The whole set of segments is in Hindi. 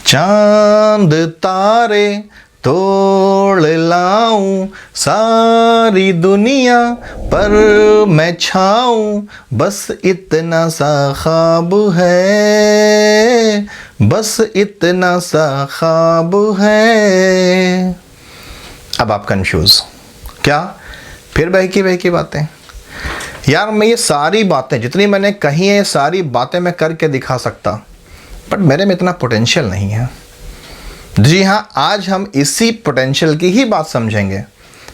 चांद तारे तोड़ लाऊं, सारी दुनिया पर मैं छाऊं, बस इतना सा ख्वाब है, बस इतना सा ख्वाब है। अब आप कंफ्यूज, क्या फिर बहकी की बातें? यार मैं ये सारी बातें जितनी मैंने कही है, ये सारी बातें मैं करके दिखा सकता, बट मेरे में इतना पोटेंशियल नहीं है। जी हाँ, आज हम इसी पोटेंशियल की ही बात समझेंगे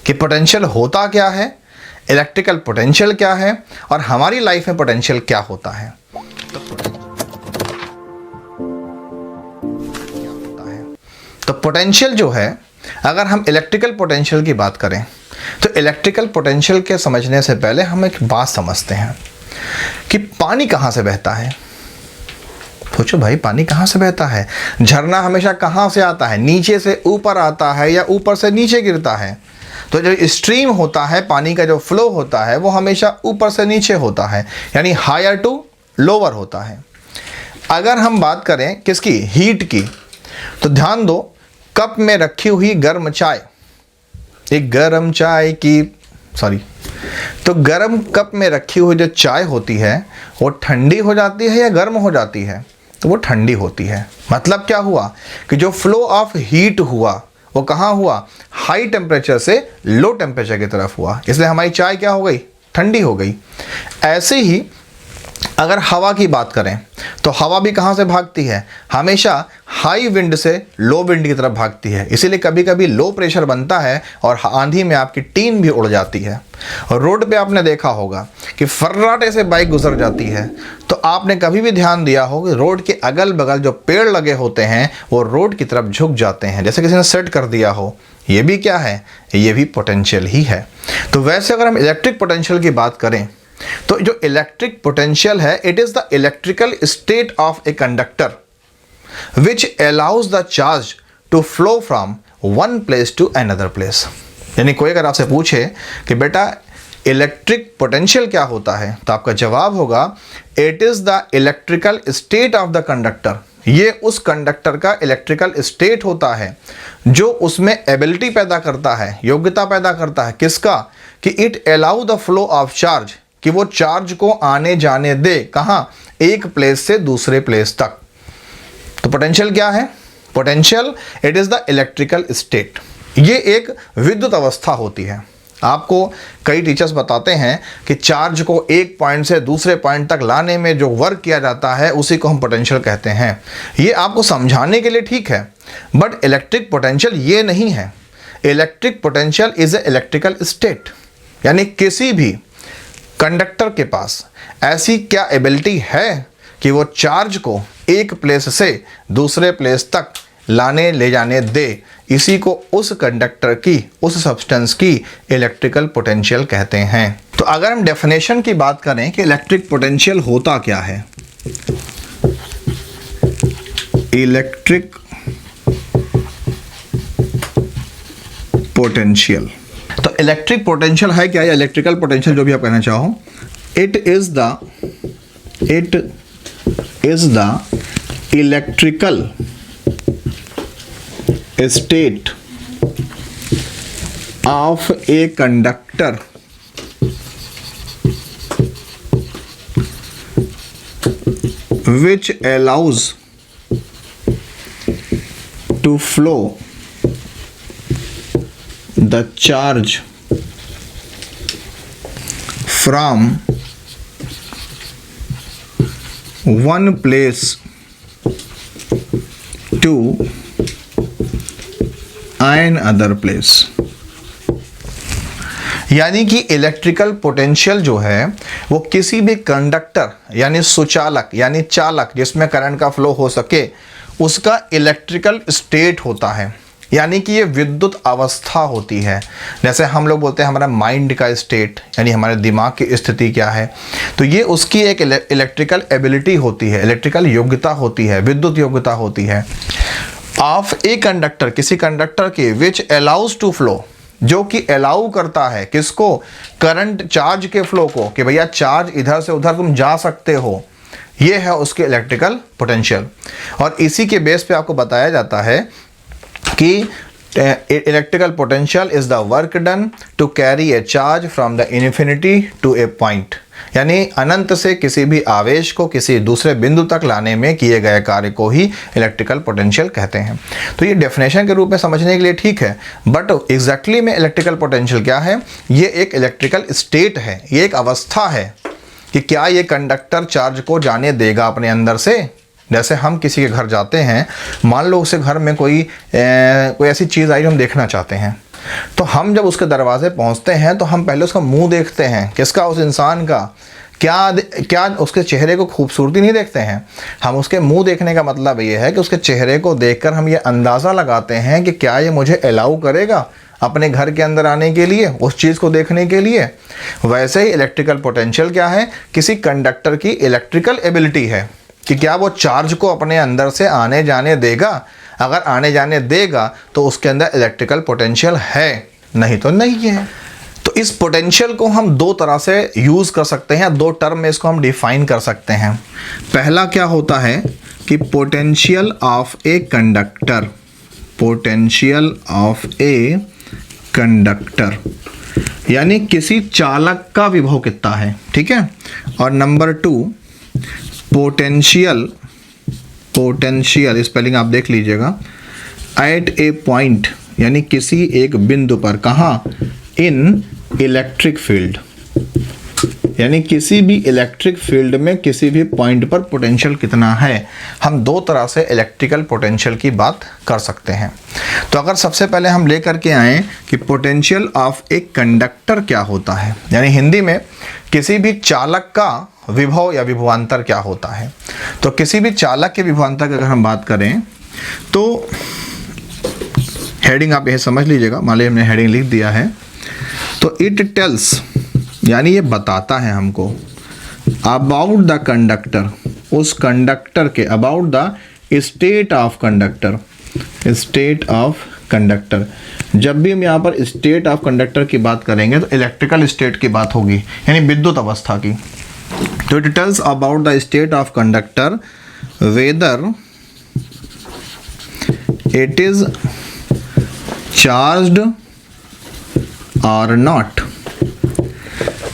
कि पोटेंशियल होता क्या है, इलेक्ट्रिकल पोटेंशियल क्या है और हमारी लाइफ में पोटेंशियल क्या होता है। तो पोटेंशियल जो है, अगर हम इलेक्ट्रिकल पोटेंशियल की बात करें तो इलेक्ट्रिकल पोटेंशियल के समझने से पहले हम एक बात समझते हैं कि पानी कहाँ से बहता है। सोचो भाई, पानी कहाँ से बहता है? झरना हमेशा कहाँ से आता है? नीचे से ऊपर आता है या ऊपर से नीचे गिरता है? तो जो स्ट्रीम होता है, पानी का जो फ्लो होता है, वो हमेशा ऊपर से नीचे होता है, यानी हायर टू लोअर होता है। अगर हम बात करें किसकी, हीट की, तो ध्यान दो, कप में रखी हुई गर्म चाय, एक गर्म चाय की तो गर्म कप में रखी हुई जो चाय होती है वो ठंडी हो जाती है या गर्म हो जाती है? तो वो ठंडी होती है। मतलब क्या हुआ कि जो फ्लो ऑफ हीट हुआ वो कहाँ हुआ? हाई टेम्परेचर से लो टेम्परेचर की तरफ हुआ, इसलिए हमारी चाय क्या हो गई? ठंडी हो गई। ऐसे ही अगर हवा की बात करें तो हवा भी कहाँ से भागती है? हमेशा हाई विंड से लो विंड की तरफ भागती है। इसीलिए कभी कभी लो प्रेशर बनता है और आंधी में आपकी टीन भी उड़ जाती है। और रोड पे आपने देखा होगा कि फर्राटे से बाइक गुजर जाती है, तो आपने कभी भी ध्यान दिया हो कि रोड के अगल बगल जो पेड़ लगे होते हैं वो रोड की तरफ झुक जाते हैं, जैसे किसी ने सेट कर दिया हो। ये भी क्या है? ये भी पोटेंशियल ही है। तो वैसे अगर हम इलेक्ट्रिक पोटेंशियल की बात करें तो जो इलेक्ट्रिक पोटेंशियल है, it is the electrical state of a conductor which allows the charge to flow from one place to another place. यानी कोई अगर आपसे पूछे कि बेटा इलेक्ट्रिक पोटेंशियल क्या होता है, तो आपका जवाब होगा it is the electrical state of the conductor. ये उस कंडक्टर का इलेक्ट्रिकल स्टेट होता है जो उसमें एबिलिटी पैदा करता है, योग्यता पैदा करता है। किसका? कि it allow the flow of charge, कि वो चार्ज को आने जाने दे, कहाँ? एक प्लेस से दूसरे प्लेस तक। तो पोटेंशियल क्या है? Potential it is the electrical state. ये एक विद्युत अवस्था होती है। आपको कई टीचर्स बताते हैं कि चार्ज को एक पॉइंट से दूसरे पॉइंट तक लाने में जो वर्क किया जाता है उसी को हम पोटेंशियल कहते हैं। ये आपको समझाने के लिए ठीक है, बट इलेक्ट्रिक पोटेंशियल ये नहीं है। Electric potential is a electrical state, यानी किसी भी कंडक्टर के पास ऐसी क्या एबिलिटी है कि वो चार्ज को एक प्लेस से दूसरे प्लेस तक लाने ले जाने दे। इसी को उस कंडक्टर की, उस सब्सटेंस की इलेक्ट्रिकल पोटेंशियल कहते हैं। तो अगर हम डेफिनेशन की बात करें कि इलेक्ट्रिक पोटेंशियल होता क्या है, इलेक्ट्रिक पोटेंशियल, तो इलेक्ट्रिक पोटेंशियल है क्या, या इलेक्ट्रिकल पोटेंशियल जो भी आप कहना चाहो, it is the electrical state of a conductor which allows to flow the charge from one place to another place। यानी कि इलेक्ट्रिकल पोटेंशियल जो है वो किसी भी कंडक्टर यानी सुचालक यानी चालक जिसमें करंट का फ्लो हो सके उसका इलेक्ट्रिकल स्टेट होता है। यानी कि ये विद्युत अवस्था होती है। जैसे हम लोग बोलते हैं हमारा माइंड का स्टेट, यानी हमारे दिमाग की स्थिति क्या है, तो ये उसकी एक इलेक्ट्रिकल एबिलिटी होती है, इलेक्ट्रिकल योग्यता होती है, विद्युत योग्यता होती है। ऑफ ए कंडक्टर, किसी कंडक्टर के, विच अलाउज टू फ्लो, जो कि अलाउ करता है किसको? करंट, चार्ज के फ्लो को, कि भैया चार्ज इधर से उधर तुम जा सकते हो, ये है उसके इलेक्ट्रिकल पोटेंशियल। और इसी के बेस पे आपको बताया जाता है कि electrical potential is the work done to carry a charge from the infinity to a point, यानी अनंत से किसी भी आवेश को किसी दूसरे बिंदु तक लाने में किए गए कार्य को ही इलेक्ट्रिकल पोटेंशियल कहते हैं। तो ये डेफिनेशन के रूप में समझने के लिए ठीक है, बट एग्जैक्टली में इलेक्ट्रिकल पोटेंशियल क्या है? ये एक इलेक्ट्रिकल स्टेट है, ये एक अवस्था है कि क्या ये कंडक्टर चार्ज को जाने देगा अपने अंदर से। जैसे हम किसी के घर जाते हैं, मान लो उसे घर में कोई ऐसी चीज़ आई जो हम देखना चाहते हैं, तो हम जब उसके दरवाजे पहुंचते हैं तो हम पहले उसका मुंह देखते हैं, किसका? उस इंसान का। क्या उसके चेहरे को खूबसूरती नहीं देखते हैं? हम उसके मुंह देखने का मतलब ये है कि उसके चेहरे को देखकर हम ये अंदाज़ा लगाते हैं कि क्या ये मुझे अलाउ करेगा अपने घर के अंदर आने के लिए, उस चीज़ को देखने के लिए। वैसे ही इलेक्ट्रिकल पोटेंशियल क्या है? किसी कंडक्टर की इलेक्ट्रिकल एबिलिटी है कि क्या वो चार्ज को अपने अंदर से आने जाने देगा। अगर आने जाने देगा तो उसके अंदर इलेक्ट्रिकल पोटेंशियल है, नहीं तो नहीं है। तो इस पोटेंशियल को हम दो तरह से यूज़ कर सकते हैं, दो टर्म में इसको हम डिफाइन कर सकते हैं। पहला क्या होता है कि potential of a conductor, potential of a conductor, यानी किसी चालक का विभव कितना है, ठीक है। और नंबर 2 पोटेंशियल, पोटेंशियल स्पेलिंग आप देख लीजिएगा, एट ए पॉइंट, यानी किसी एक बिंदु पर। कहाँ? इन इलेक्ट्रिक फील्ड, यानी किसी भी इलेक्ट्रिक फील्ड में किसी भी पॉइंट पर पोटेंशियल कितना है। हम दो तरह से इलेक्ट्रिकल पोटेंशियल की बात कर सकते हैं। तो अगर सबसे पहले हम लेकर के आएँ कि पोटेंशियल ऑफ ए कंडक्टर क्या होता है, यानी हिंदी में किसी भी चालक का विभव या विभवांतर क्या होता है। तो किसी भी चालक के विभवांतर की अगर हम बात करें तो हेडिंग आप यह समझ लीजिएगा, मान लीजिए हमने हेडिंग लिख दिया है, तो इट टेल्स, यानी ये बताता है हमको, अबाउट द कंडक्टर, उस कंडक्टर के, about the state of conductor, state of conductor. जब भी हम यहाँ पर स्टेट ऑफ कंडक्टर की बात करेंगे तो इलेक्ट्रिकल स्टेट की बात होगी, यानी विद्युत अवस्था की। तो it tells about the state of conductor whether it is charged और नॉट,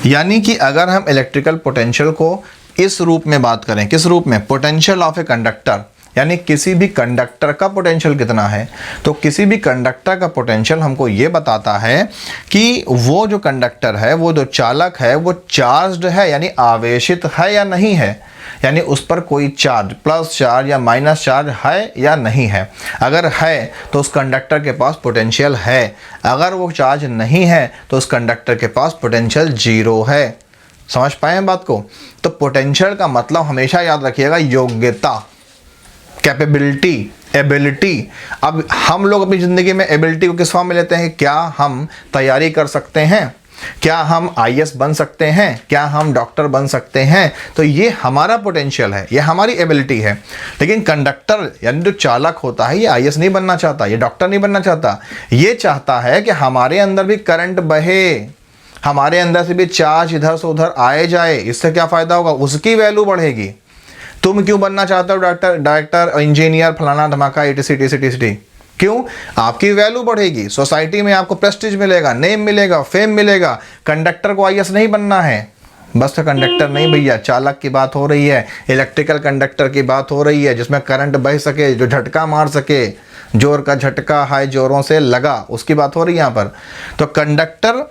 यानी कि अगर हम इलेक्ट्रिकल पोटेंशियल को इस रूप में बात करें, किस रूप में? पोटेंशियल ऑफ ए कंडक्टर, यानी किसी भी कंडक्टर का पोटेंशियल कितना है। तो किसी भी कंडक्टर का पोटेंशियल हमको ये बताता है कि वो जो कंडक्टर है, वो जो चालक है, वो चार्ज्ड है, यानी आवेशित है या नहीं है, यानी उस पर कोई चार्ज, प्लस चार्ज या माइनस चार्ज है या नहीं है। अगर है तो उस कंडक्टर के पास पोटेंशियल है, अगर वो चार्ज नहीं है तो उस कंडक्टर के पास पोटेंशियल 0 है। समझ पाए हैं बात को? तो पोटेंशियल का मतलब हमेशा याद रखिएगा योग्यता, कैपेबिलिटी, एबिलिटी। अब हम लोग अपनी ज़िंदगी में एबिलिटी को किस फॉर्म में लेते हैं? क्या हम तैयारी कर सकते हैं? क्या हम IAS बन सकते हैं? क्या हम डॉक्टर बन सकते हैं? तो ये हमारा पोटेंशियल है, ये हमारी एबिलिटी है। लेकिन कंडक्टर यानी जो चालक होता है, ये IAS नहीं बनना चाहता, ये डॉक्टर नहीं बनना चाहता, ये चाहता है कि हमारे अंदर भी करंट बहे, हमारे अंदर से भी चार्ज इधर से उधर आए जाए। इससे क्या फ़ायदा होगा? उसकी वैल्यू बढ़ेगी। तुम क्यों बनना चाहते हो डायरेक्टर, इंजीनियर, फलाना धमाका, ETC क्यों? आपकी वैल्यू बढ़ेगी, सोसाइटी में आपको प्रेस्टीज मिलेगा, नेम मिलेगा, फेम मिलेगा। कंडक्टर को IAS नहीं बनना है, बस तो कंडक्टर नहीं भैया, चालक की बात हो रही है, इलेक्ट्रिकल कंडक्टर की बात हो रही है, जिसमें करंट बह सके, जो झटका मार सके, जोर का झटका हाई जोरों से लगा, उसकी बात हो रही है यहाँ पर। तो कंडक्टर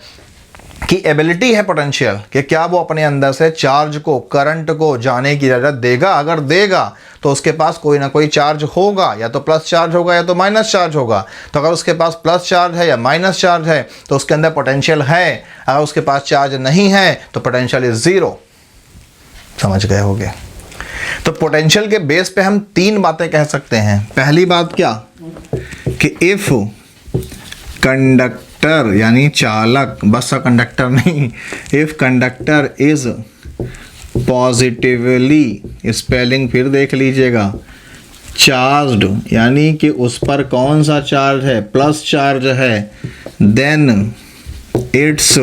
की एबिलिटी है पोटेंशियल कि क्या वो अपने अंदर से चार्ज को, करंट को जाने की इजाज़त देगा। अगर देगा तो उसके पास कोई ना कोई चार्ज होगा, या तो प्लस चार्ज होगा या तो माइनस चार्ज होगा। तो अगर उसके पास प्लस चार्ज है या माइनस चार्ज है तो उसके अंदर पोटेंशियल है, अगर उसके पास चार्ज नहीं है तो पोटेंशियल इज 0। समझ गए होंगे? तो पोटेंशियल के बेस पे हम 3 बातें कह सकते हैं। पहली बात क्या कि इफ कंडक्टर यानी चालक, बस कंडक्टर नहीं, if conductor is positively, spelling फिर देख लीजिएगा, चार्ज्ड यानी कि उस पर कौन सा चार्ज है? प्लस चार्ज है, देन इट्स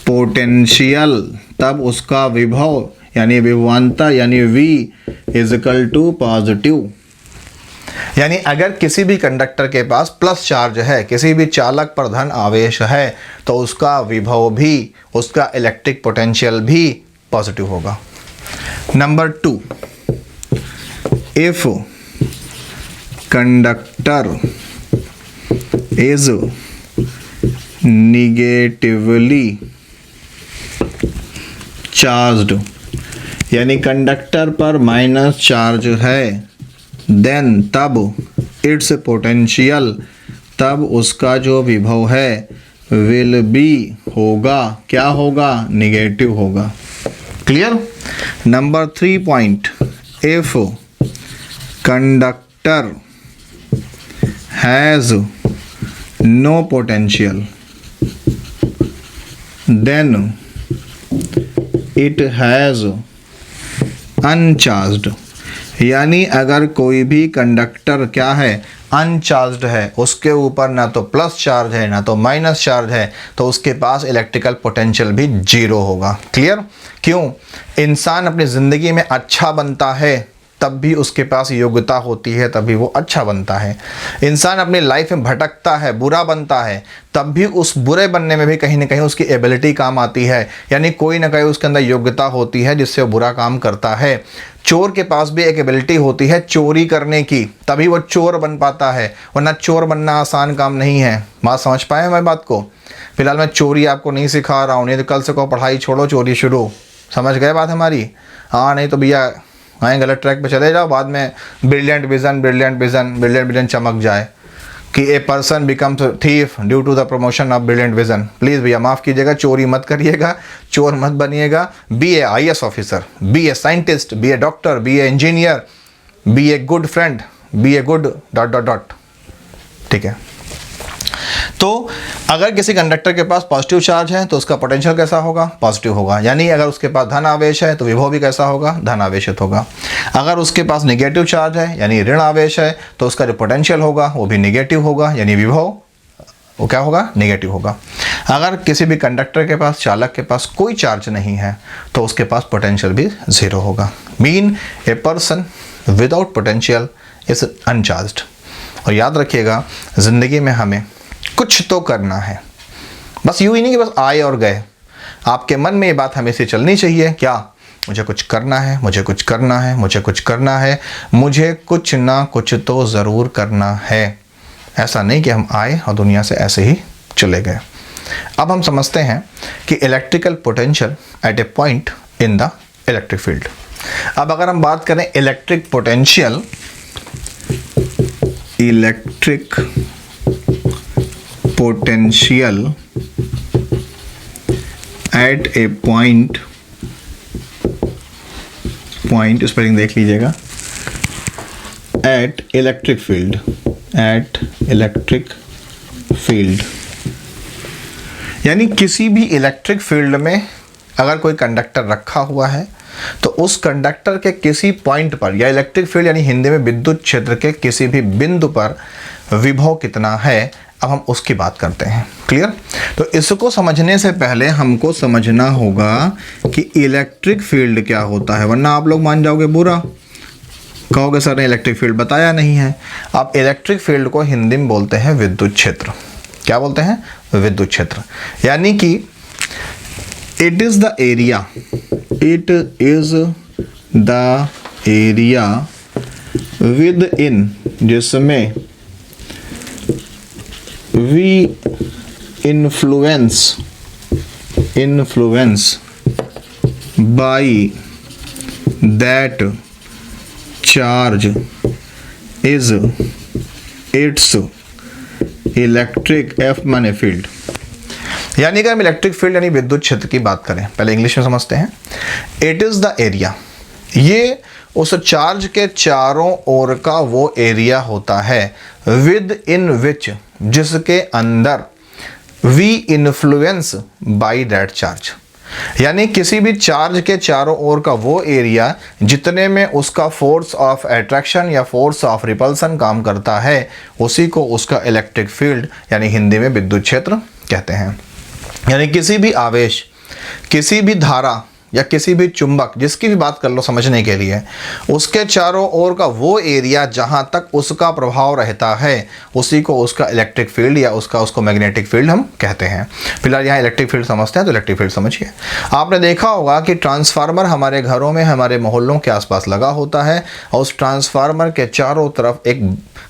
पोटेंशियल, तब उसका विभव यानी विभवांतर यानी V इजिकल टू पॉजिटिव। यानी अगर किसी भी कंडक्टर के पास प्लस चार्ज है, किसी भी चालक पर धन आवेश है, तो उसका विभव भी, उसका इलेक्ट्रिक पोटेंशियल भी पॉजिटिव होगा। Number 2, if conductor is negatively charged, यानी कंडक्टर पर माइनस चार्ज है, देन तब इट्स पोटेंशियल, तब उसका जो विभव है, विल बी होगा, क्या होगा, निगेटिव होगा। Clear. Number 3 point, if conductor has no potential then it has uncharged, यानी अगर कोई भी कंडक्टर क्या है, अनचार्ज्ड है, उसके ऊपर ना तो प्लस चार्ज है ना तो माइनस चार्ज है, तो उसके पास इलेक्ट्रिकल पोटेंशियल भी जीरो होगा। क्लियर। क्यों? इंसान अपनी ज़िंदगी में अच्छा बनता है तब भी उसके पास योग्यता होती है, तभी वो अच्छा बनता है। इंसान अपनी लाइफ में भटकता है, बुरा बनता है, तब भी उस बुरे बनने में भी कहीं ना कहीं उसकी एबिलिटी काम आती है, यानी कोई ना कोई उसके अंदर योग्यता होती है जिससे वो बुरा काम करता है। चोर के पास भी एक एबिलिटी होती है चोरी करने की, तभी वो चोर बन पाता है, वरना चोर बनना आसान काम नहीं है। बात समझ पाए हमारी बात को? फिलहाल मैं चोरी आपको नहीं सिखा रहा हूँ, नहीं तो कल से को पढ़ाई छोड़ो, चोरी शुरू। समझ गए बात हमारी? हाँ, नहीं तो भैया हाँ गलत ट्रैक पे चले जाओ, बाद में ब्रिलियंट विजन चमक जाए कि a person becomes thief due to the promotion of brilliant vision. Please भैया माफ़ कीजिएगा, चोरी मत करिएगा, चोर मत बनिएगा। Be a IAS officer, be a scientist, be a doctor, be a engineer, be a good friend, be a good ... ठीक है। तो अगर किसी कंडक्टर के पास पॉजिटिव चार्ज है तो उसका पोटेंशियल कैसा होगा? पॉजिटिव होगा। यानी अगर उसके पास धन आवेश है तो विभव भी कैसा होगा? धन आवेशित होगा। अगर उसके पास नेगेटिव चार्ज है यानी ऋण आवेश है तो उसका जो पोटेंशियल होगा वो भी नेगेटिव होगा, यानी विभव वो क्या होगा? नेगेटिव होगा। अगर किसी भी कंडक्टर के पास, चालक के पास कोई चार्ज नहीं है तो उसके पास पोटेंशियल भी जीरो होगा। Mean a person without potential is uncharged. और याद रखिएगा, ज़िंदगी में हमें कुछ तो करना है, बस यूं ही नहीं कि बस आए और गए। आपके मन में ये बात हमेशा चलनी चाहिए, क्या? मुझे कुछ करना है, मुझे कुछ करना है, मुझे कुछ करना है, मुझे कुछ ना कुछ तो ज़रूर करना है। ऐसा नहीं कि हम आए और दुनिया से ऐसे ही चले गए। अब हम समझते हैं कि electrical potential at a point in the electric field. अब अगर हम बात करें electric potential, electric potential at a point spelling देख लीजिएगा, at electric field, at electric field, यानी किसी भी इलेक्ट्रिक फील्ड में अगर कोई कंडक्टर रखा हुआ है तो उस कंडक्टर के किसी पॉइंट पर, या इलेक्ट्रिक फील्ड यानी हिंदी में विद्युत क्षेत्र के किसी भी बिंदु पर विभव कितना है, अब हम उसकी बात करते हैं। क्लियर। तो इसको समझने से पहले हमको समझना होगा कि इलेक्ट्रिक फील्ड क्या होता है, वरना आप लोग मान जाओगे बुरा, कहोगे सर ने इलेक्ट्रिक फील्ड बताया नहीं है। आप इलेक्ट्रिक फील्ड को हिंदी में बोलते हैं विद्युत क्षेत्र। क्या बोलते हैं? विद्युत क्षेत्र। यानी कि it is the area, it is the area with in, जिसमें we influence by that charge is its electric F माने फील्ड। यानी कि हम इलेक्ट्रिक फील्ड यानी विद्युत क्षेत्र की बात करें, पहले इंग्लिश में समझते हैं। इट इज़ द एरिया, ये उस चार्ज के चारों ओर का वो एरिया होता है, विद इन विच, जिसके अंदर we influence by that charge, यानी किसी भी चार्ज के चारों ओर का वो एरिया जितने में उसका फोर्स ऑफ अट्रैक्शन या फोर्स ऑफ रिपल्सन काम करता है, उसी को उसका इलेक्ट्रिक फील्ड यानी हिंदी में विद्युत क्षेत्र कहते हैं। यानी किसी भी आवेश, किसी भी धारा या किसी भी चुंबक, जिसकी भी बात कर लो समझने के लिए, उसके चारों ओर का वो एरिया जहाँ तक उसका प्रभाव रहता है उसी को उसका इलेक्ट्रिक फील्ड या उसको मैग्नेटिक फील्ड हम कहते हैं। फिलहाल यहाँ इलेक्ट्रिक फील्ड समझते हैं, तो इलेक्ट्रिक फील्ड समझिए। आपने देखा होगा कि ट्रांसफार्मर हमारे घरों में, हमारे मोहल्लों के आसपास लगा होता है और उस ट्रांसफार्मर के चारों तरफ एक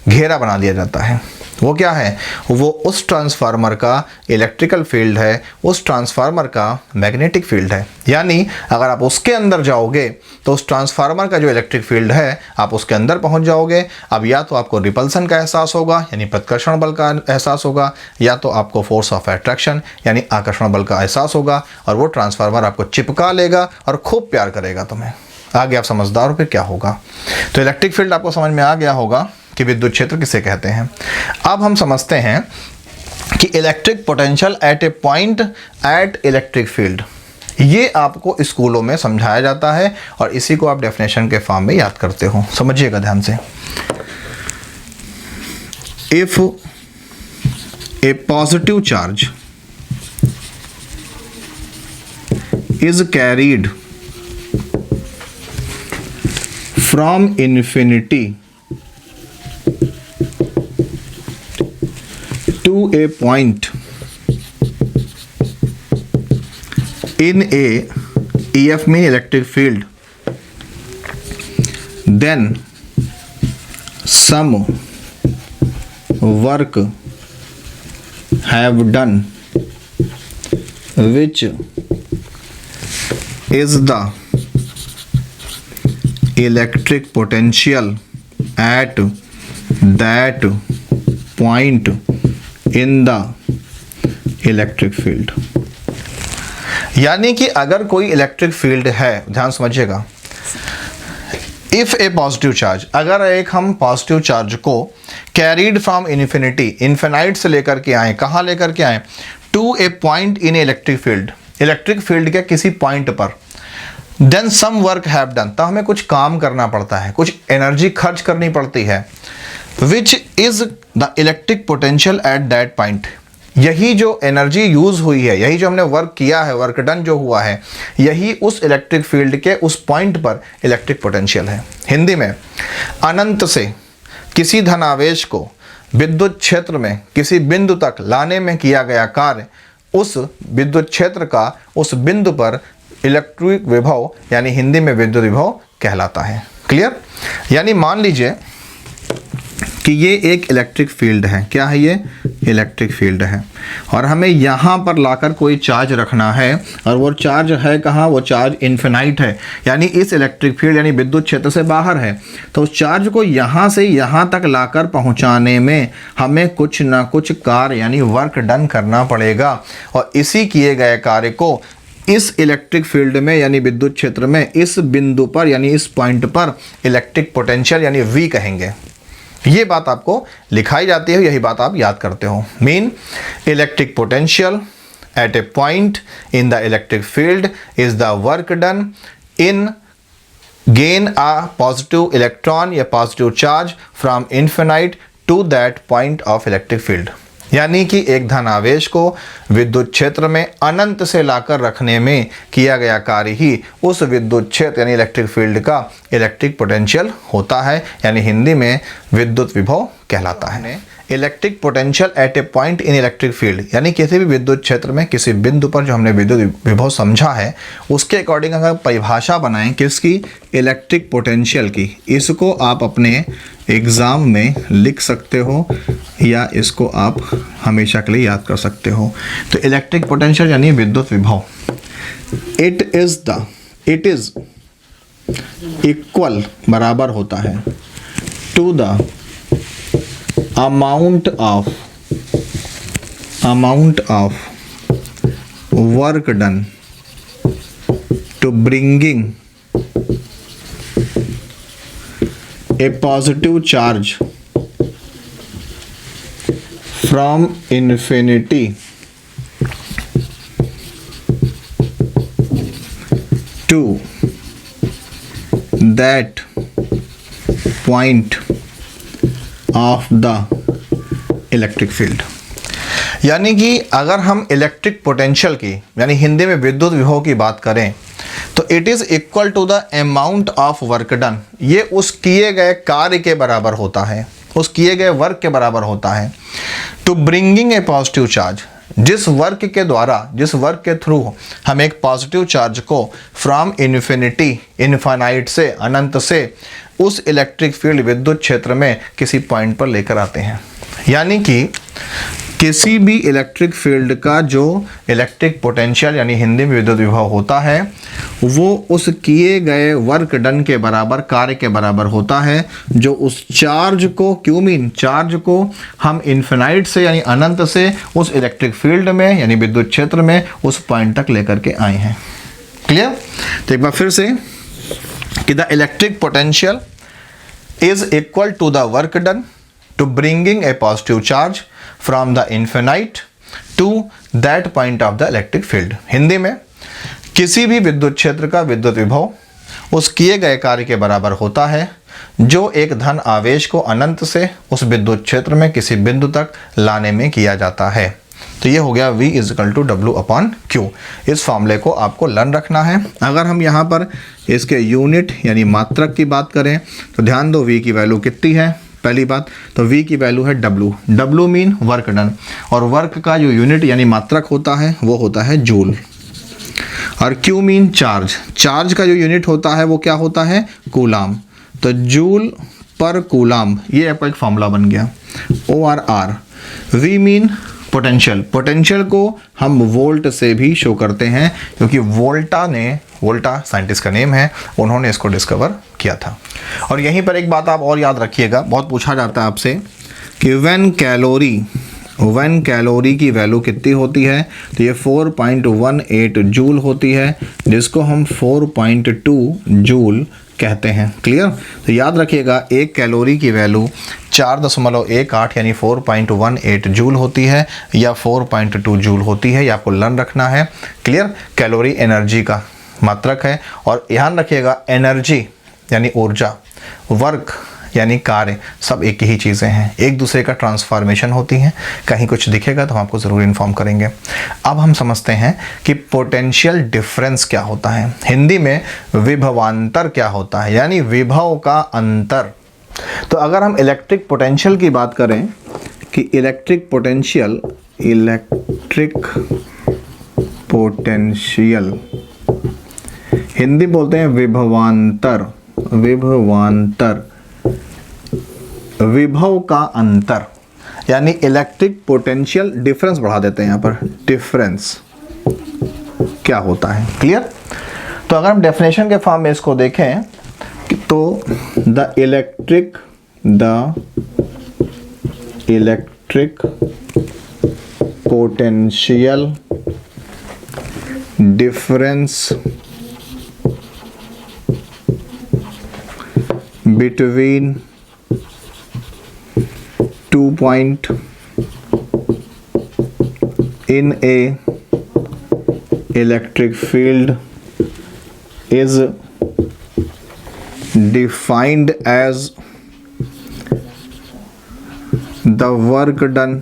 घेरा बना दिया जाता है। वो क्या है? वो उस ट्रांसफार्मर का इलेक्ट्रिकल फील्ड है, उस ट्रांसफार्मर का मैग्नेटिक फील्ड है। यानी अगर आप उसके अंदर जाओगे तो उस ट्रांसफार्मर का जो इलेक्ट्रिक फील्ड है आप उसके अंदर पहुंच जाओगे। अब या तो आपको रिपल्सन का एहसास होगा यानी प्रतिकर्षण बल का एहसास होगा, या तो आपको फोर्स ऑफ अट्रैक्शन यानी आकर्षण बल का एहसास होगा, और वो ट्रांसफार्मर आपको चिपका लेगा और खूब प्यार करेगा तुम्हें। आगे आप समझदार हो, फिर क्या होगा? तो इलेक्ट्रिक फील्ड आपको समझ में आ गया होगा कि विद्युत क्षेत्र किसे कहते हैं। अब हम समझते हैं कि electric potential at a point at electric field, ये आपको स्कूलों में समझाया जाता है और इसी को आप डेफिनेशन के फॉर्म में याद करते हो। समझिएगा ध्यान से। If A positive charge is carried from infinity to a point in a EF mean electric field, then some work have done which is the electric potential at that point in the electric field. यानी कि अगर कोई इलेक्ट्रिक फील्ड है, ध्यान समझिएगा, इफ ए पॉजिटिव चार्ज, अगर एक हम पॉजिटिव चार्ज को कैरीड फ्रॉम इन्फिनिटी, इन्फिनाइट से लेकर के आए, कहाँ लेकर के आए? To a point in electric field, electric field के किसी पॉइंट पर, then some work have done, तो हमें कुछ काम करना पड़ता है, कुछ एनर्जी खर्च करनी पड़ती है, which is the electric potential at that point, यही जो एनर्जी यूज हुई है, यही जो हमने वर्क किया है, वर्क डन जो हुआ है, यही उस इलेक्ट्रिक फील्ड के उस पॉइंट पर इलेक्ट्रिक पोटेंशियल है। हिंदी में, अनंत से किसी धनावेश को विद्युत क्षेत्र में किसी बिंदु तक लाने में किया गया कार्य, उस विद्युत क्षेत्र का उस बिंदु पर इलेक्ट्रिक विभव यानी हिंदी में विद्युत विभव कहलाता है। क्लियर? यानी मान लीजिए कि ये एक इलेक्ट्रिक फील्ड है। क्या है ये? इलेक्ट्रिक फील्ड है, और हमें यहाँ पर लाकर कोई चार्ज रखना है, और वो चार्ज है कहाँ? वो चार्ज इन्फिनाइट है, यानी इस इलेक्ट्रिक फील्ड यानी विद्युत क्षेत्र से बाहर है। तो उस चार्ज को यहाँ से यहाँ तक लाकर पहुँचाने में हमें कुछ ना कुछ कार्य यानी वर्क डन करना पड़ेगा, और इसी किए गए कार्य को इस इलेक्ट्रिक फील्ड में यानी विद्युत क्षेत्र में इस बिंदु पर यानी इस पॉइंट पर इलेक्ट्रिक पोटेंशियल यानी V कहेंगे। ये बात आपको लिखाई जाती है, यही बात आप याद करते हो। Mean electric potential at a point in the electric field is the work done in gain a positive electron या positive charge from infinite to that point of electric field. यानी कि एक धन आवेश को विद्युत क्षेत्र में अनंत से लाकर रखने में किया गया कार्य ही उस विद्युत क्षेत्र यानी इलेक्ट्रिक फील्ड का इलेक्ट्रिक पोटेंशियल होता है, यानी हिंदी में विद्युत विभव कहलाता है। Electric potential at a point in electric field यानी किसी भी विद्युत क्षेत्र में किसी बिंदु पर जो हमने विद्युत विभव समझा है उसके अकॉर्डिंग अगर परिभाषा बनाएं किसकी? इलेक्ट्रिक पोटेंशियल की। इसको आप अपने एग्ज़ाम में लिख सकते हो या इसको आप हमेशा के लिए याद कर सकते हो। तो इलेक्ट्रिक पोटेंशियल यानी विद्युत विभव, इट इज़ इक्वल बराबर होता है to the amount of work done to bringing a positive charge from infinity to that point of the electric field. यानी कि अगर हम इलेक्ट्रिक पोटेंशियल की यानी हिंदी में विद्युत विभव की बात करें तो it is equal to the amount of work done, ये उस किए गए कार्य के बराबर होता है, उस किए गए वर्क के बराबर होता है। To bringing a positive charge, जिस वर्क के द्वारा, जिस वर्क के थ्रू हम एक पॉजिटिव चार्ज को फ्रॉम इन्फिनिटी, इनफाइनाइट से, अनंत से, उस इलेक्ट्रिक फील्ड विद्युत क्षेत्र में किसी पॉइंट पर लेकर आते हैं। यानी कि किसी भी इलेक्ट्रिक फील्ड का जो इलेक्ट्रिक पोटेंशियल यानी हिंदी में विद्युत विभव होता है वो उस किए गए वर्क डन के बराबर, कार्य के बराबर होता है, जो उस चार्ज को, क्यू मीन चार्ज को हम इन्फिनाइट से यानी अनंत से उस इलेक्ट्रिक फील्ड में यानी विद्युत क्षेत्र में उस पॉइंट तक लेकर के आए हैं। क्लियर? तो एक बार फिर से कि the electric potential is equal to the work done to bringing a positive charge from the infinite to that point of the electric field। Hindi में किसी भी विद्युत क्षेत्र का विद्युत विभव उस किए गए कार्य के बराबर होता है जो एक धन आवेश को अनंत से उस विद्युत क्षेत्र में किसी बिंदु तक लाने में किया जाता है। तो ये हो गया V इजकल टू W/Q। इस फॉर्मूले को आपको लर्न रखना है। अगर हम यहाँ पर इसके यूनिट यानी मात्रक की बात करें तो ध्यान दो V की वैल्यू कितनी है। पहली बात तो V की वैल्यू है W, W mean work done, और वर्क का जो यूनिट यानी मात्रक होता है वो होता है जूल, और Q मीन चार्ज, चार्ज का जो यूनिट होता है वो क्या होता है, कूलाम। तो जूल पर कूलाम, ये आपका एक फॉर्मूला बन गया। OR। V mean potential, potential को हम वोल्ट से भी शो करते हैं क्योंकि वोल्टा साइंटिस्ट का नेम है, उन्होंने इसको डिस्कवर किया था। और यहीं पर एक बात आप और याद रखिएगा, बहुत पूछा जाता है आपसे कि व्हेन कैलोरी की वैल्यू कितनी होती है, तो ये 4.18 जूल होती है, जिसको हम 4.2 जूल कहते हैं। क्लियर? तो याद रखिएगा एक कैलोरी की वैल्यू 4.18 यानी 4.18 जूल होती है या 4.2 जूल होती है, ये आपको लर्न रखना है। क्लियर? कैलोरी एनर्जी का मात्रक है, और ध्यान रखिएगा एनर्जी यानी ऊर्जा, वर्क यानी कार्य, सब एक ही चीज़ें हैं, एक दूसरे का ट्रांसफॉर्मेशन होती हैं। कहीं कुछ दिखेगा तो हम आपको ज़रूर इन्फॉर्म करेंगे। अब हम समझते हैं कि पोटेंशियल डिफरेंस क्या होता है, हिंदी में विभवांतर क्या होता है, यानी विभव का अंतर। तो अगर हम इलेक्ट्रिक पोटेंशियल की बात करें कि इलेक्ट्रिक पोटेंशियल हिंदी बोलते हैं विभवांतर, विभव का अंतर, यानी इलेक्ट्रिक पोटेंशियल डिफरेंस बढ़ा देते हैं यहाँ पर, डिफरेंस क्या होता है। क्लियर? तो अगर हम डेफिनेशन के फॉर्म में इसको देखें तो the electric potential difference between 2 point in a electric field is defined as the work done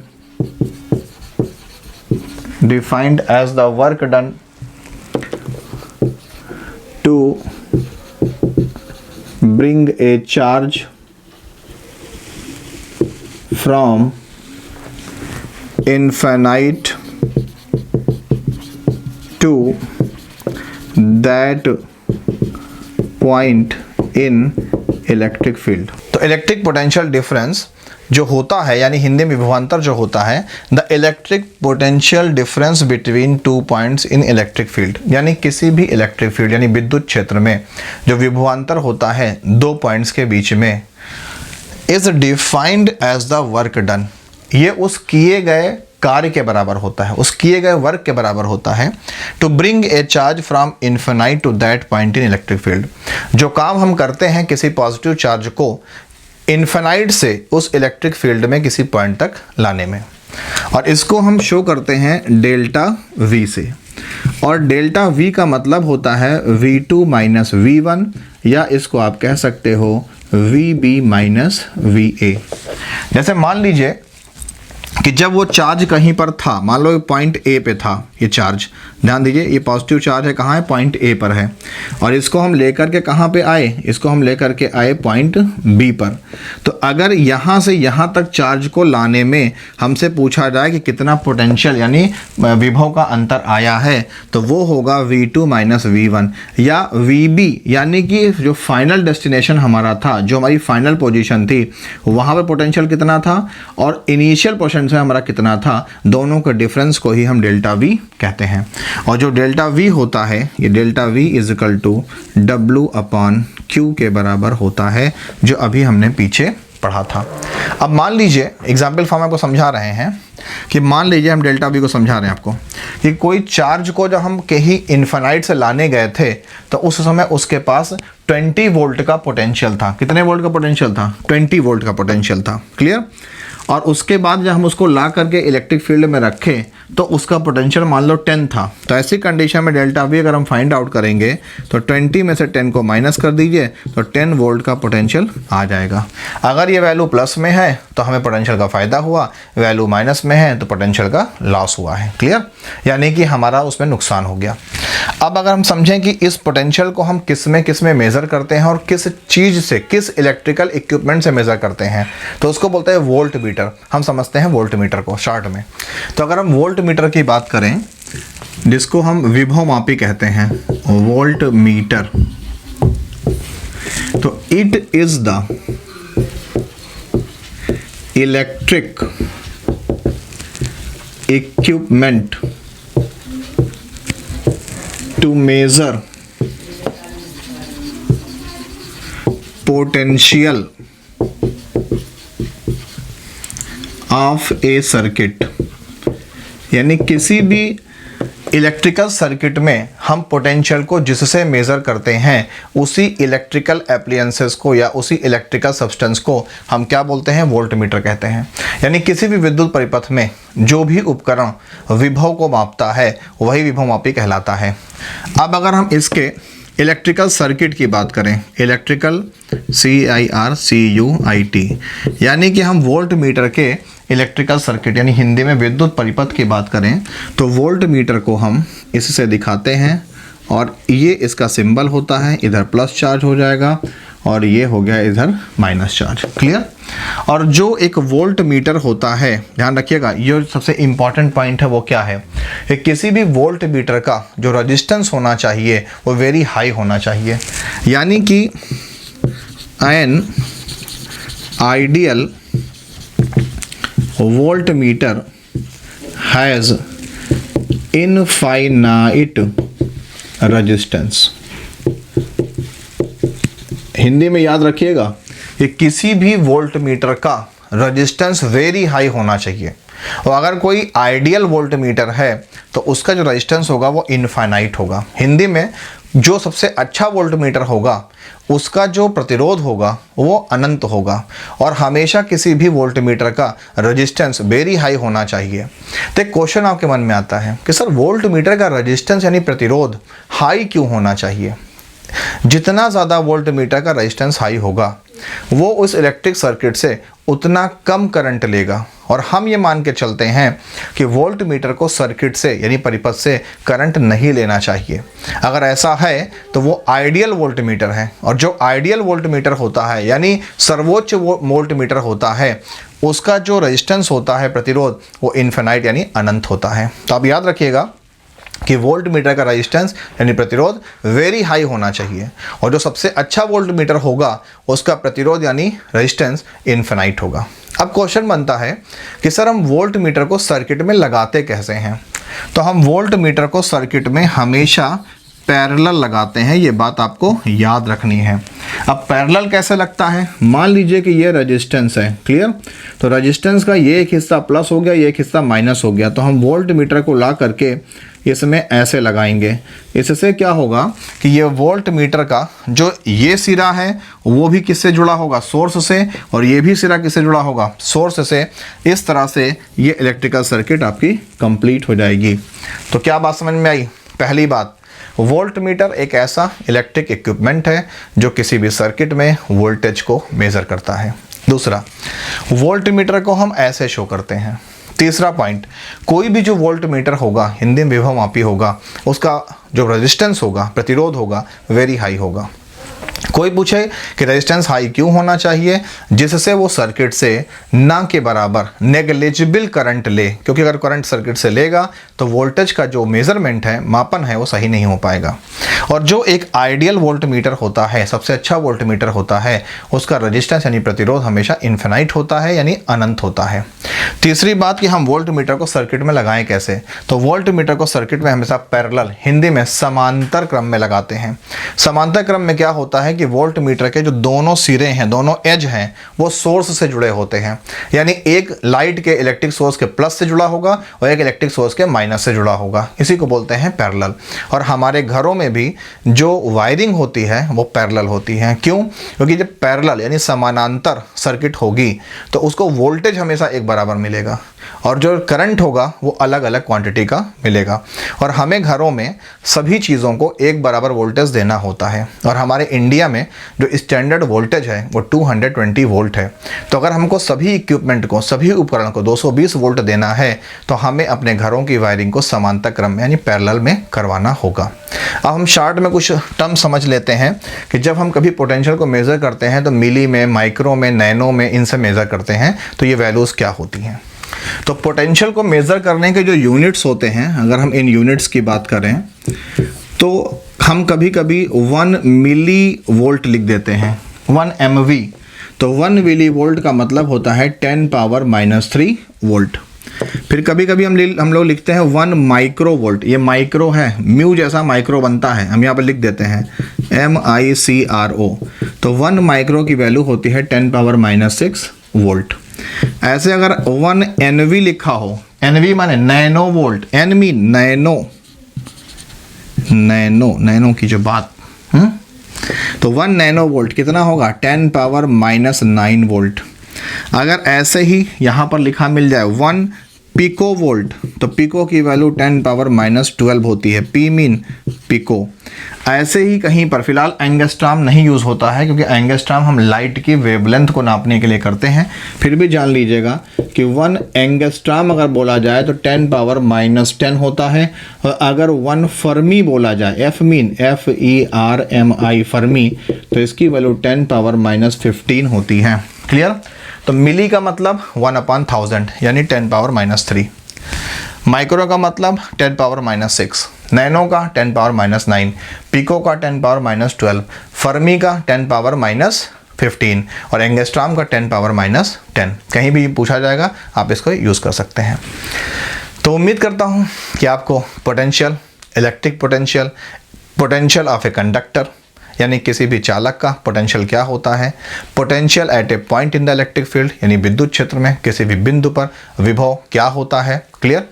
to bring a charge from infinite to that point in electric field। तो इलेक्ट्रिक पोटेंशियल डिफरेंस जो होता है, यानी हिंदी में विभवांतर जो होता है, the electric potential difference between 2 points in electric field, यानी किसी भी इलेक्ट्रिक फील्ड यानी विद्युत क्षेत्र में जो विभवांतर होता है 2 पॉइंट्स के बीच में, is defined as the work done, ये उस किए गए कार्य के बराबर होता है, उस किए गए वर्क के बराबर होता है। To bring a charge from infinite to that point in electric field, जो काम हम करते हैं किसी पॉजिटिव चार्ज को इन्फिनाइट से उस इलेक्ट्रिक फील्ड में किसी पॉइंट तक लाने में, और इसको हम शो करते हैं डेल्टा V से, और डेल्टा V का मतलब होता है V2 माइनस V1, या इसको आप कह सकते हो VB माइनस VA। जैसे मान लीजिए कि जब वो चार्ज कहीं पर था, मान लो पॉइंट A पे था ये चार्ज, ध्यान दीजिए ये पॉजिटिव चार्ज है, कहाँ है, पॉइंट ए पर है, और इसको हम लेकर के कहाँ पे आए, इसको हम लेकर के आए पॉइंट बी पर। तो अगर यहाँ से यहाँ तक चार्ज को लाने में हमसे पूछा जाए कि कितना पोटेंशियल यानी विभव का अंतर आया है, तो वो होगा V2 माइनस V1, या VB यानी कि जो फाइनल डेस्टिनेशन हमारा था, जो हमारी फाइनल पोजीशन थी, वहाँ पर पोटेंशियल कितना था और इनिशियल पोजीशन से हमारा कितना था, दोनों के डिफरेंस को ही हम डेल्टा V कहते हैं। और जो डेल्टा V होता है, ये delta V is equal to W/Q के बराबर होता है, जो अभी हमने पीछे पढ़ा था। अब मान लीजिए एग्जाम्पल फॉर्म आपको समझा रहे हैं कि मान लीजिए हम डेल्टा V को समझा रहे हैं आपको कि कोई चार्ज को जब हम कहीं इन्फिनाइट से लाने गए थे तो उस समय उसके पास 20 वोल्ट का पोटेंशियल था। कितने वोल्ट का पोटेंशियल था? 20 वोल्ट का पोटेंशियल था। क्लियर? और उसके बाद जब हम उसको ला करके इलेक्ट्रिक फील्ड में रखें तो उसका पोटेंशियल मान लो 10 था। तो ऐसी कंडीशन में डेल्टा V अगर हम फाइंड आउट करेंगे तो 20 में से 10 को माइनस कर दीजिए तो 10 वोल्ट का पोटेंशियल आ जाएगा। अगर ये वैल्यू प्लस में है तो हमें पोटेंशियल का फ़ायदा हुआ, वैल्यू माइनस में है तो पोटेंशियल का लॉस हुआ है। क्लियर? यानी कि हमारा उसमें नुकसान हो गया। अब अगर हम समझें कि इस पोटेंशियल को हम किस में मेज़र करते हैं और किस चीज़ से, किस इलेक्ट्रिकल इक्विपमेंट से मेज़र करते हैं, तो उसको बोलते हैं वोल्ट मीटर। हम समझते हैं वोल्ट मीटर को शॉर्ट में। तो अगर हम वोल्ट मीटर की बात करें, जिसको हम विभव मापी कहते हैं, वोल्ट मीटर, तो it is the electric equipment to measure potential of a circuit। यानी किसी भी इलेक्ट्रिकल सर्किट में हम पोटेंशियल को जिससे मेज़र करते हैं उसी इलेक्ट्रिकल एप्लियंसेस को या उसी इलेक्ट्रिकल सब्सटेंस को हम क्या बोलते हैं? वोल्ट मीटर कहते हैं। यानी किसी भी विद्युत परिपथ में जो भी उपकरण विभव को मापता है वही विभव मापी कहलाता है। अब अगर हम इसके इलेक्ट्रिकल सर्किट की बात करें, इलेक्ट्रिकल CIRCUIT, यानी कि हम वोल्ट मीटर के इलेक्ट्रिकल सर्किट यानी हिंदी में विद्युत परिपथ की बात करें तो वोल्ट मीटर को हम इससे दिखाते हैं और ये इसका सिंबल होता है, इधर प्लस चार्ज हो जाएगा और ये हो गया इधर माइनस चार्ज। क्लियर? और जो एक वोल्ट मीटर होता है, ध्यान रखिएगा, ये सबसे इम्पॉर्टेंट पॉइंट है, वो क्या है कि किसी भी वोल्ट मीटर का जो रेजिस्टेंस होना चाहिए वो वेरी हाई होना चाहिए। यानी कि an ideal voltmeter has infinite resistance। Hindi में याद रखिएगा कि किसी भी वोल्ट मीटर का रेजिस्टेंस वेरी हाई होना चाहिए, और अगर कोई आइडियल वोल्ट मीटर है तो उसका जो रेजिस्टेंस होगा वो इनफाइनाइट होगा। हिंदी में जो सबसे अच्छा वोल्ट मीटर होगा उसका जो प्रतिरोध होगा वो अनंत होगा, और हमेशा किसी भी वोल्ट मीटर का रेजिस्टेंस वेरी हाई होना चाहिए। तो एक क्वेश्चन आपके मन में आता है कि सर वोल्ट मीटर का रेजिस्टेंस यानी प्रतिरोध हाई क्यों होना चाहिए? जितना ज़्यादा वोल्ट मीटर का रेजिस्टेंस हाई होगा वो उस इलेक्ट्रिक सर्किट से उतना कम करंट लेगा, और हम ये मान के चलते हैं कि वोल्ट मीटर को सर्किट से यानी परिपथ से करंट नहीं लेना चाहिए। अगर ऐसा है तो वो आइडियल वोल्ट मीटर है, और जो आइडियल वोल्ट मीटर होता है यानी सर्वोच्च वोल्ट मीटर होता है उसका जो रेजिस्टेंस होता है, प्रतिरोध, वो इन्फिनाइट यानी अनंत होता है। तो आप याद रखिएगा कि वोल्ट मीटर का रेजिस्टेंस यानी प्रतिरोध वेरी हाई होना चाहिए, और जो सबसे अच्छा वोल्ट मीटर होगा उसका प्रतिरोध यानी रेजिस्टेंस इन्फिनाइट होगा। अब क्वेश्चन बनता है कि सर हम वोल्ट मीटर को सर्किट में लगाते कैसे हैं? तो हम वोल्ट मीटर को सर्किट में हमेशा पैरेलल लगाते हैं, ये बात आपको याद रखनी है। अब पैरेलल कैसे लगता है? मान लीजिए कि ये रेजिस्टेंस है, क्लियर? तो रेजिस्टेंस का ये एक हिस्सा प्लस हो गया, ये एक हिस्सा माइनस हो गया, तो हम वोल्ट मीटर को ला करके इसमें ऐसे लगाएंगे। इससे क्या होगा कि ये वोल्ट मीटर का जो ये सिरा है वो भी किससे जुड़ा होगा? सोर्स से, और ये भी सिरा किससे जुड़ा होगा? सोर्स से। इस तरह से ये इलेक्ट्रिकल सर्किट आपकी कंप्लीट हो जाएगी। तो क्या बात समझ में आई? पहली बात, वोल्ट मीटर एक ऐसा इलेक्ट्रिक इक्विपमेंट है जो किसी भी सर्किट में वोल्टेज को मेज़र करता है। दूसरा, वोल्ट मीटर को हम ऐसे शो करते हैं। तीसरा पॉइंट, कोई भी जो वोल्ट मीटर होगा, हिंदी में विभव मापी होगा, उसका जो रेजिस्टेंस होगा, प्रतिरोध होगा, वेरी हाई होगा। कोई पूछे कि रेजिस्टेंस हाई क्यों होना चाहिए, जिससे वो सर्किट से ना के बराबर नेग्लिजिबल करंट ले, क्योंकि अगर करंट सर्किट से लेगा तो वोल्टेज का जो मेजरमेंट है, मापन है, वो सही नहीं हो पाएगा। और जो एक आइडियल वोल्ट मीटर होता है, सबसे अच्छा वोल्ट मीटर होता है, उसका रेजिस्टेंस यानी प्रतिरोध हमेशा इन्फिनाइट होता है, यानी अनंत होता है। तीसरी बात कि हम वोल्ट मीटर को सर्किट में लगाएं कैसे, तो वोल्ट मीटर को सर्किट में हमेशा पैरेलल, हिंदी में समांतर क्रम में लगाते हैं। समांतर क्रम में क्या होता है कि वोल्ट मीटर के जो दोनों सिरे हैं, दोनों एज हैं, वो सोर्स से जुड़े होते हैं, यानी एक लाइट के इलेक्ट्रिक सोर्स के प्लस से जुड़ा होगा और एक इलेक्ट्रिक सोर्स के माइनस से जुड़ा होगा, इसी को बोलते हैं पैरेलल। और हमारे घरों में भी जो वायरिंग होती है वो पैरेलल होती है। क्यों? क्योंकि जब पैरेलल यानी समानांतर सर्किट होगी तो उसको वोल्टेज हमेशा एक बराबर मिलेगा और जो करंट होगा वो अलग अलग क्वांटिटी का मिलेगा। और हमें घरों में सभी चीज़ों को एक बराबर वोल्टेज देना होता है, और हमारे इंडिया में जो स्टैंडर्ड वोल्टेज है वो 220 वोल्ट है। तो अगर हमको सभी इक्विपमेंट को, सभी उपकरण को 220 वोल्ट देना है तो हमें अपने घरों की वायरिंग को समांतर क्रम में यानी पैरेलल में करवाना होगा। अब हम शार्ट में कुछ टर्म समझ लेते हैं कि जब हम कभी पोटेंशियल को मेज़र करते हैं तो मिली में, माइक्रो में, नैनो में, इनसे मेज़र करते हैं, तो ये वैल्यूज़ क्या होती हैं। तो पोटेंशियल को मेज़र करने के जो यूनिट्स होते हैं, अगर हम इन यूनिट्स की बात करें तो हम कभी कभी 1 मिली वोल्ट लिख देते हैं, 1 MV। तो 1 मिली वोल्ट का मतलब होता है 10⁻³ वोल्ट। फिर कभी कभी हम लोग लिखते हैं 1 माइक्रो वोल्ट, ये माइक्रो है, म्यू जैसा माइक्रो बनता है, हम यहाँ पर लिख देते हैं MICRO। तो 1 माइक्रो की वैल्यू होती है 10⁻6 वोल्ट। ऐसे अगर 1 NV लिखा हो, NV माने nano volt, N mean nano, nano की जो बात, तो 1 नैनो वोल्ट कितना होगा 10⁻9 वोल्ट। अगर ऐसे ही यहाँ पर लिखा मिल जाए 1 पिको वोल्ट, तो पिको की वैल्यू 10⁻12 होती है, P मीन पिको। ऐसे ही कहीं पर फिलहाल एंगस्ट्राम नहीं यूज़ होता है, क्योंकि एंगस्ट्राम हम लाइट की वेवलेंथ को नापने के लिए करते हैं। फिर भी जान लीजिएगा कि 1 एंगस्ट्राम अगर बोला जाए तो 10⁻10 होता है, और अगर 1 फर्मी बोला जाए, F मीन FERMI फर्मी, तो इसकी वैल्यू 10⁻15 होती है। क्लियर? तो मिली का मतलब 1/1000 यानी 10⁻3, माइक्रो का मतलब 10⁻6, नैनो का 10⁻9, पिको का 10⁻12, फर्मी का 10⁻15 और एंगस्ट्राम का 10⁻10। कहीं भी पूछा जाएगा आप इसको यूज़ कर सकते हैं। तो उम्मीद करता हूँ कि आपको potential, electric potential, potential of a conductor यानी किसी भी चालक का पोटेंशियल क्या होता है, potential at a point in the electric field यानी विद्युत क्षेत्र में किसी भी बिंदु पर विभव क्या होता है, क्लियर,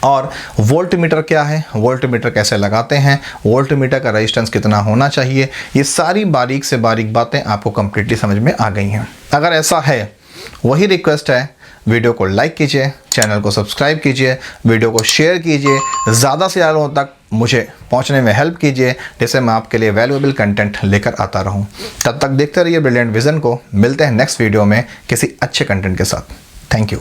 और वोल्ट मीटर क्या है, वोल्ट मीटर कैसे लगाते हैं, वोल्ट मीटर का रेजिस्टेंस कितना होना चाहिए, ये सारी बारीक से बारीक बातें आपको कंप्लीटली समझ में आ गई हैं। अगर ऐसा है, वही रिक्वेस्ट है, वीडियो को लाइक कीजिए, चैनल को सब्सक्राइब कीजिए, वीडियो को शेयर कीजिए, ज़्यादा से ज़्यादा लोगों तक मुझे पहुंचने में हेल्प कीजिए, जिससे मैं आपके लिए वैल्यूएबल कंटेंट लेकर आता रहूं। तब तक देखते रहिए ब्रिलियंट विज़न को। मिलते हैं नेक्स्ट वीडियो में किसी अच्छे कंटेंट के साथ। Thank you.